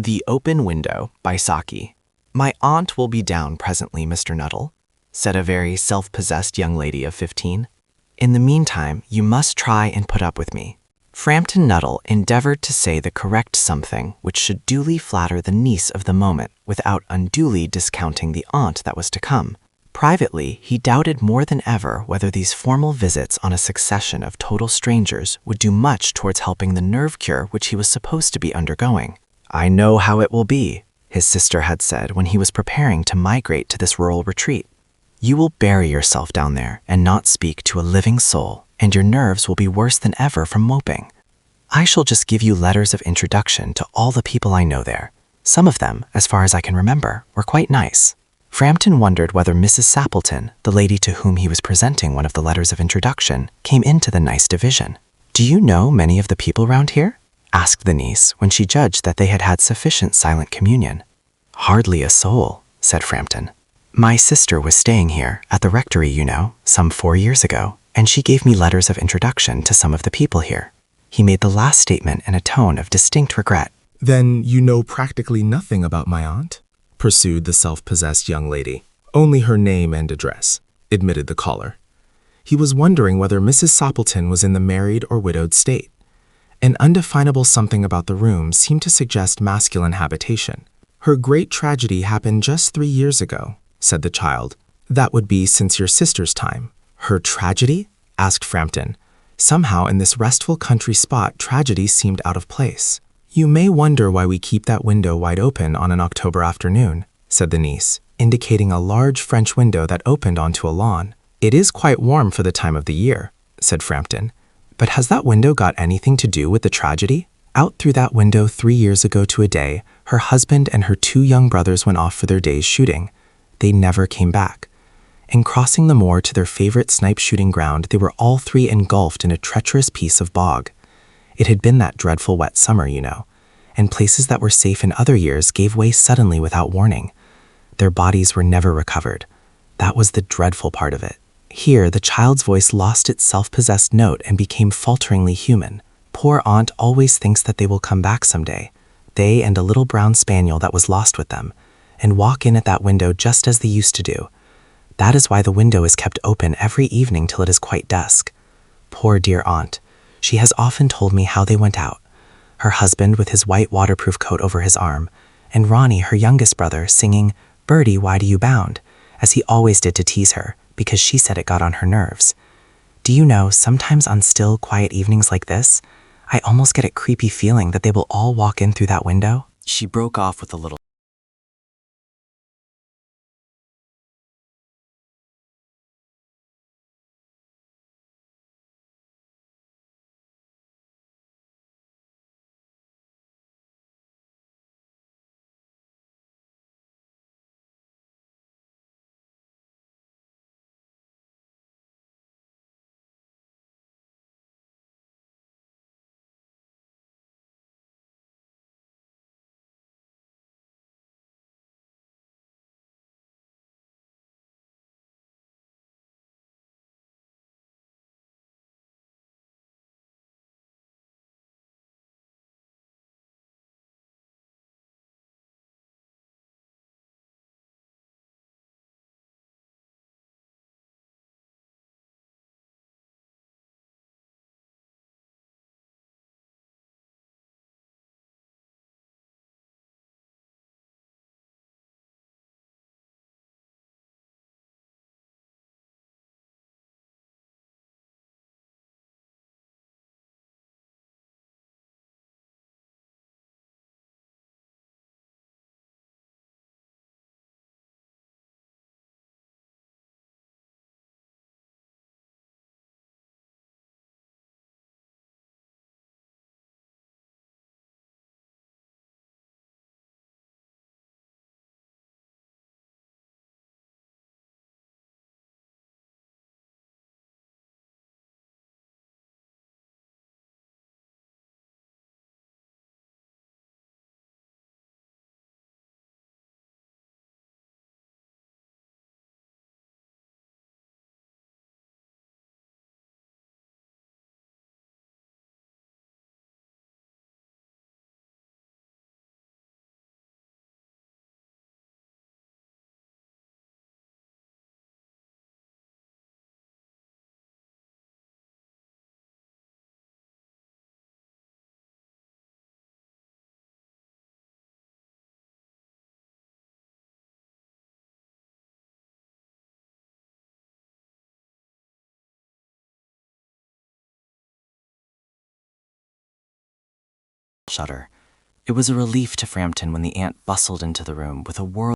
The Open Window by Saki. "My aunt will be down presently, Mr. Nuttel," said a very self-possessed young lady of 15. "In the meantime, you must try and put up with me." Framton Nuttel endeavored to say the correct something which should duly flatter the niece of the moment without unduly discounting the aunt that was to come. Privately, he doubted more than ever whether these formal visits on a succession of total strangers would do much towards helping the nerve cure which he was supposed to be undergoing. "I know how it will be," his sister had said when he was preparing to migrate to this rural retreat. "You will bury yourself down there and not speak to a living soul, and your nerves will be worse than ever from moping. I shall just give you letters of introduction to all the people I know there. Some of them, as far as I can remember, were quite nice." Framton wondered whether Mrs. Sappleton, the lady to whom he was presenting one of the letters of introduction, came into the nice division. "Do you know many of the people round here?" asked the niece when she judged that they had had sufficient silent communion. "Hardly a soul," said Framton. "My sister was staying here, at the rectory, you know, some 4 years ago, and she gave me letters of introduction to some of the people here." He made the last statement in a tone of distinct regret. "Then you know practically nothing about my aunt?" pursued the self-possessed young lady. "Only her name and address," admitted the caller. He was wondering whether Mrs. Sappleton was in the married or widowed state. An undefinable something about the room seemed to suggest masculine habitation. "Her great tragedy happened just 3 years ago," said the child. "That would be since your sister's time." "Her tragedy?" asked Framton. Somehow in this restful country spot, tragedy seemed out of place. "You may wonder why we keep that window wide open on an October afternoon," said the niece, indicating a large French window that opened onto a lawn. "It is quite warm for the time of the year," said Framton. "But has that window got anything to do with the tragedy? Out through that window 3 years ago to a day, her husband and her 2 young brothers went off for their day's shooting. They never came back. In crossing the moor to their favorite snipe shooting ground, they were all 3 engulfed in a treacherous piece of bog. It had been that dreadful wet summer, you know, and places that were safe in other years gave way suddenly without warning. Their bodies were never recovered. That was the dreadful part of it." Here, the child's voice lost its self-possessed note and became falteringly human. "Poor aunt always thinks that they will come back someday, they and a little brown spaniel that was lost with them, and walk in at that window just as they used to do. That is why the window is kept open every evening till it is quite dusk. Poor dear aunt. She has often told me how they went out. Her husband with his white waterproof coat over his arm, and Ronnie, her youngest brother, singing, 'Birdie, why do you bound?' as he always did to tease her, because she said it got on her nerves. Do you know, sometimes on still, quiet evenings like this, I almost get a creepy feeling that they will all walk in through that window." She broke off with a little shudder. It was a relief to Framton when the aunt bustled into the room with a whirl